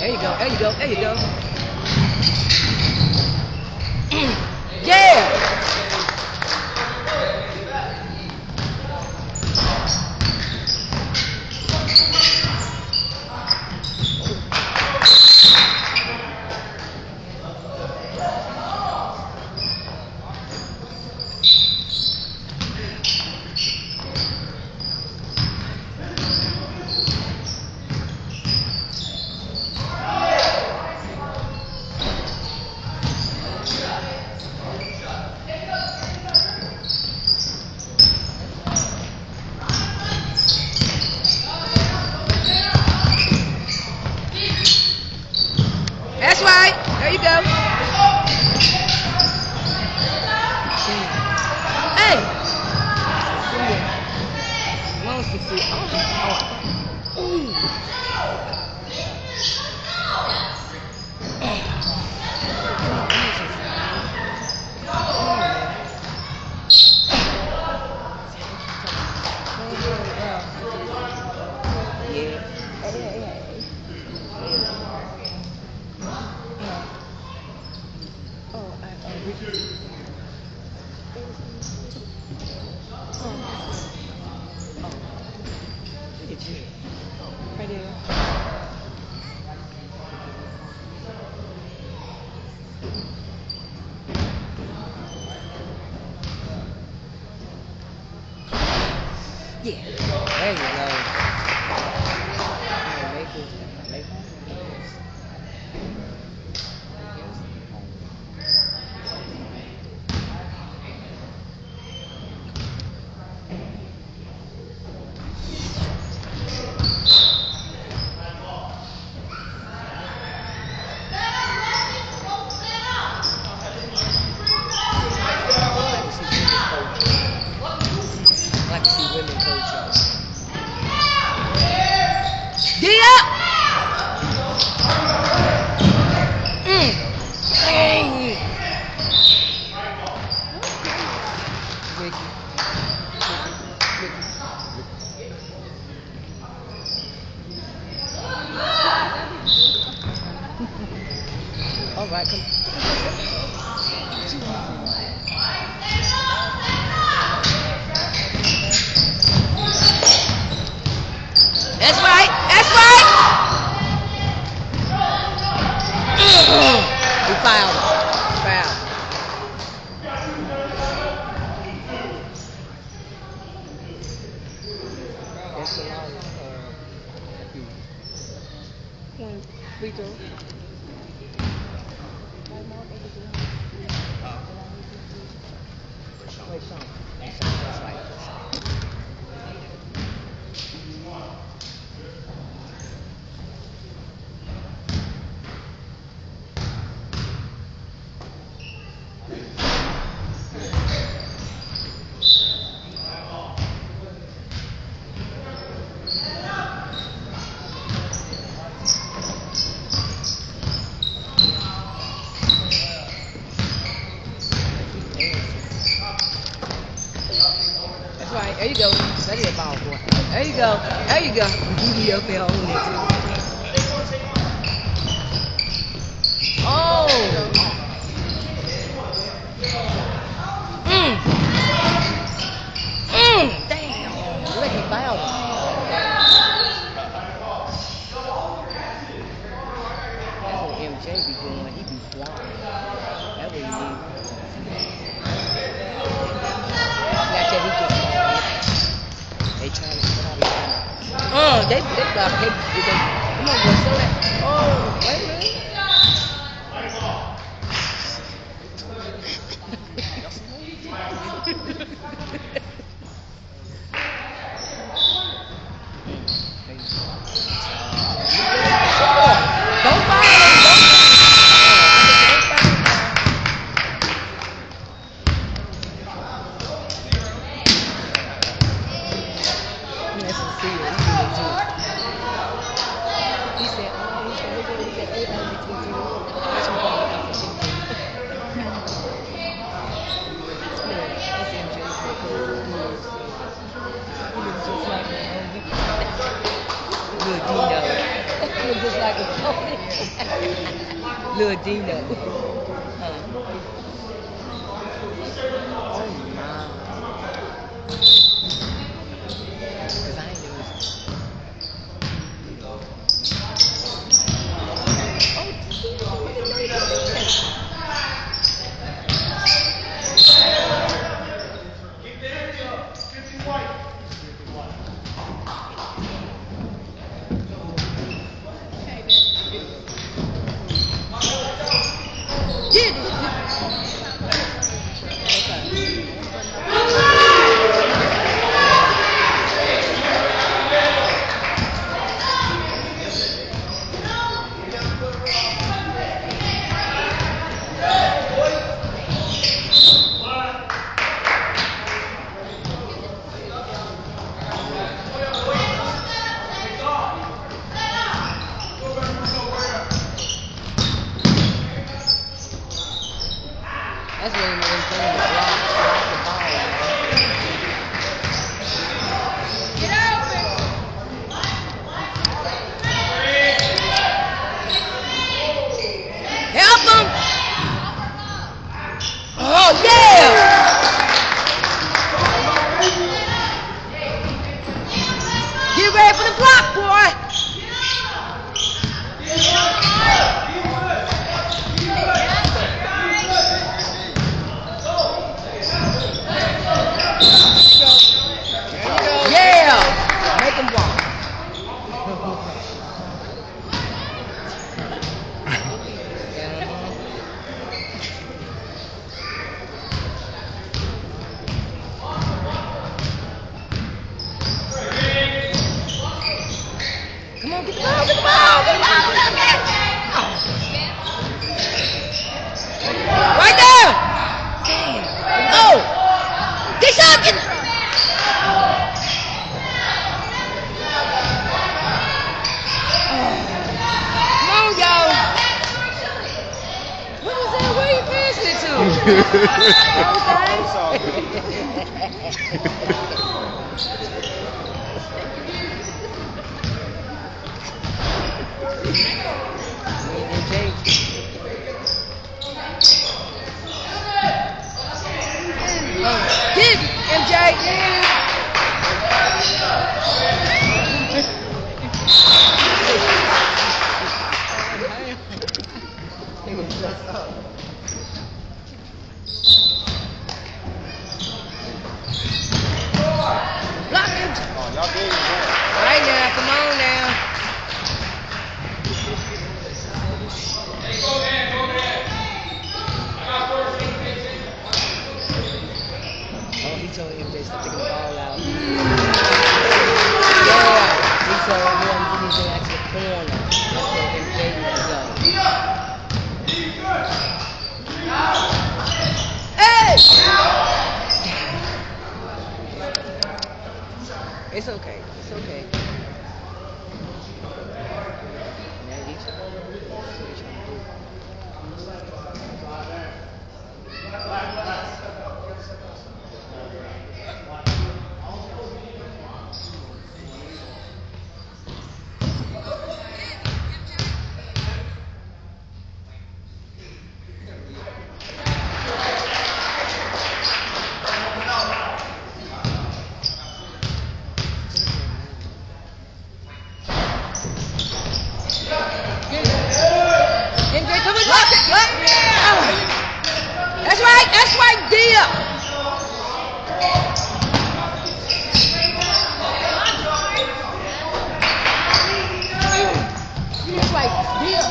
There you go. There you go. There you go. Yeah. That's right. There you go. Hey. Wants to see. Oh. Ooh. Right there. Yeah. There you go. I like to see women coaches. Get up! Dang. Ricky. All right, come. That's right. That's right. We fouled. Foul. That's a lot of free throw. Wait, Sean. That's right. That's right. There you go. Study a ball, boy. There you go. There you go. You up there holding it too. Oh. MJ be doing, he be flying. That's what he is. Like that, he just they trying to stop. They block. Come on, boy, show that. Oh, wait a minute. Don't fire him. He said, just like a pony. Little Dino. Oh my. Cause I ain't never. That's what it means to block the ball. Get open! Help him! Oh yeah! Get ready for the block, boy! Come on, get the ball, get the ball, get the ball, get it! Right there! Damn. Oh! Get shot! Get Come on, y'all! What was that? Where you passed it Get MJ! Block him! All right now, come on now. Oh, he told MJ stop taking the ball out. Yeah, he told him he needs to go out to the corner. That's where MJ needs to go. Hey! It's okay. It's okay. That's right there. That's right there.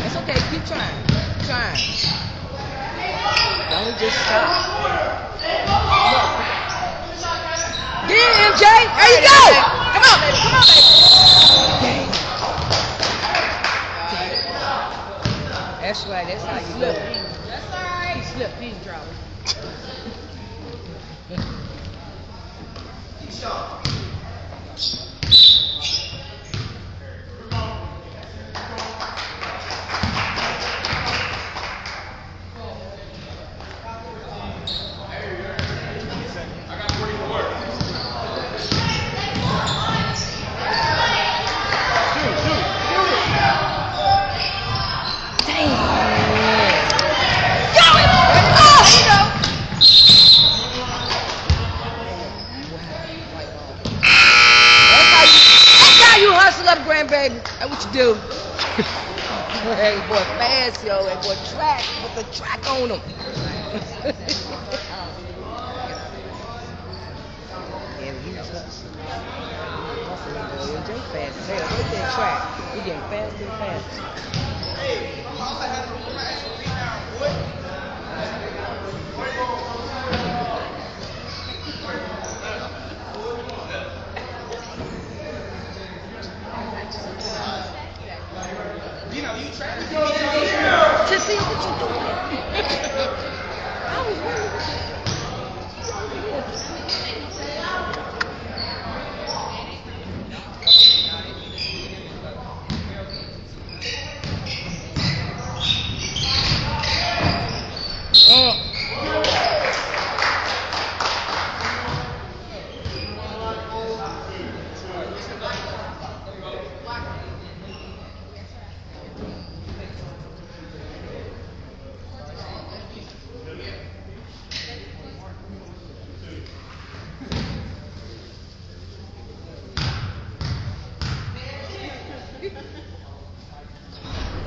It's okay. Keep trying. Keep trying. Don't just stop. Get it, MJ. There you go. Come on, baby. Come on, baby. That's right. That's how you do it. That's all right. He slipped. He didn't drop it. Baby, that's what you do. Hey, boy, fast, yo. Hey, boy, track. Put the track on him. Yeah, he's hustling. MJ fast as hell. Look at that track. He's getting faster and faster. Hey, Mama has a rebound, boy. Sissy, what you doing? I was wondering.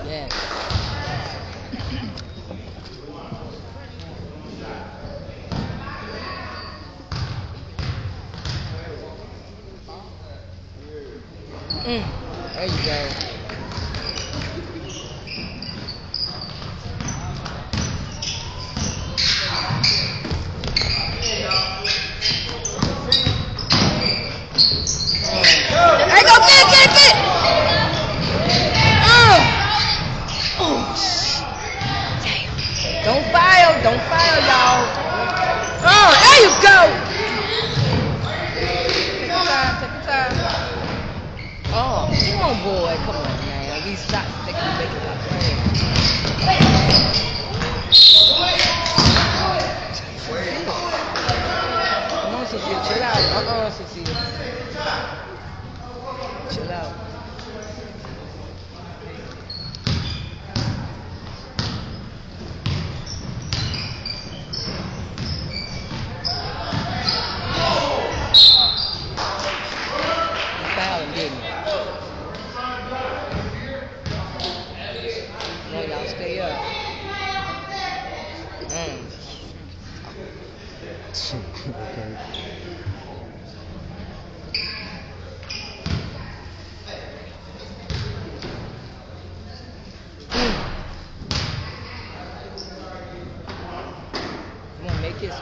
Yes. There you go. Hey, go get it! Don't file, y'all. There you go. Take your time. Oh, come on, boy. Come on, man. These shots, they can make it up. Come on, Cecilia. Chill out. Cecilia. Chill out. No, y'all stay up. Come on, make this.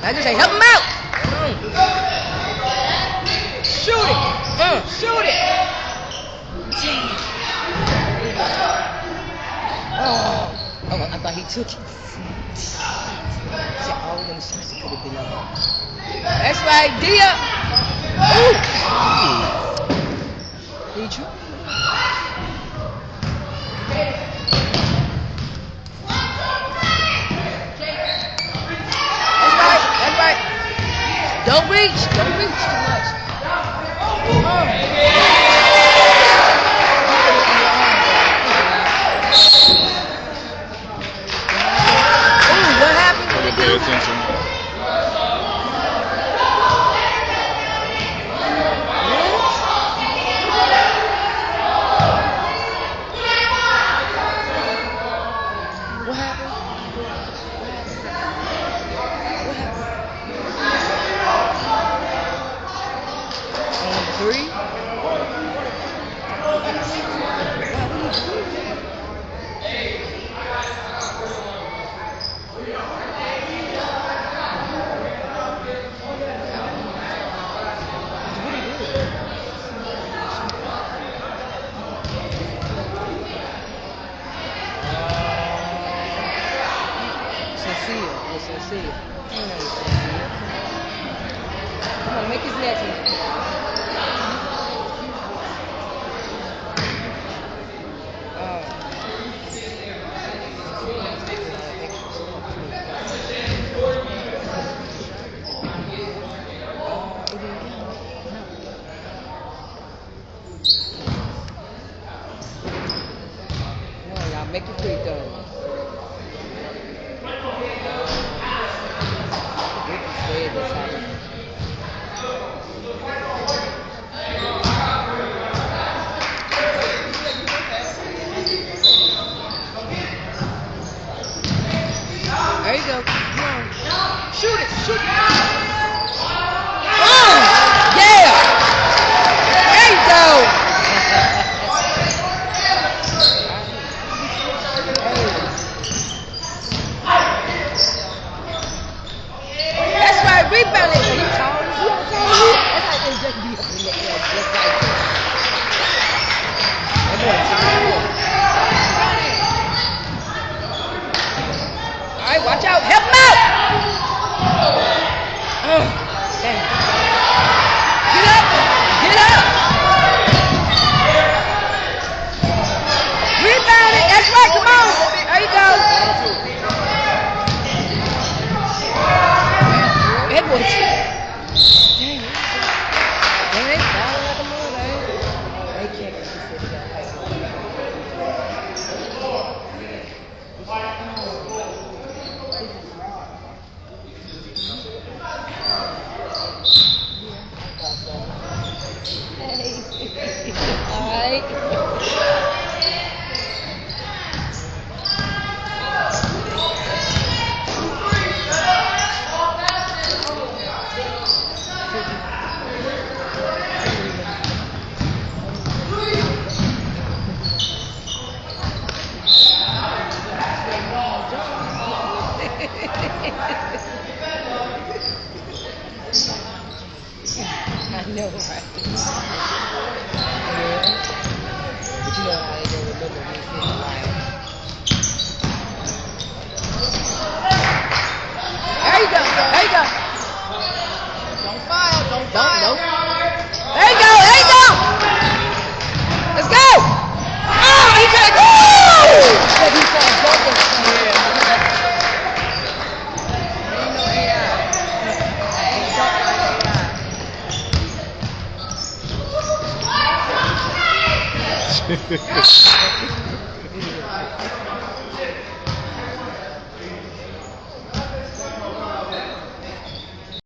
I just say help him out. Shoot it. Shoot it. Oh, I thought he took it. All them shots could have been on. That's right, Dia. Ooh. Did you? Don't reach too much. Ooh, what happened? Pay attention. What happened? Three? Sincere. Come on, make his next one. Make it free throw. There you go. Come on. Shoot it. Shoot it. Oh, yeah. There you go. That's right. Rebound it. You tall. You tall. That's like they just be up in the air just like that. That boy tall. All right, watch out. Help him out. Damn. Get up. Get up. Rebound it. That's right. Come on. There you go. That boy. Dang. They falling like a mother. They can't get I know, right? Yeah. But you know how they go remember me saying like, there you go, there you go. Don't fire, don't fire. Don't. There you go, there you go. Let's go. Oh, he tried to go. But he tried to go this time. Ain't no AI. Ain't talk like AI.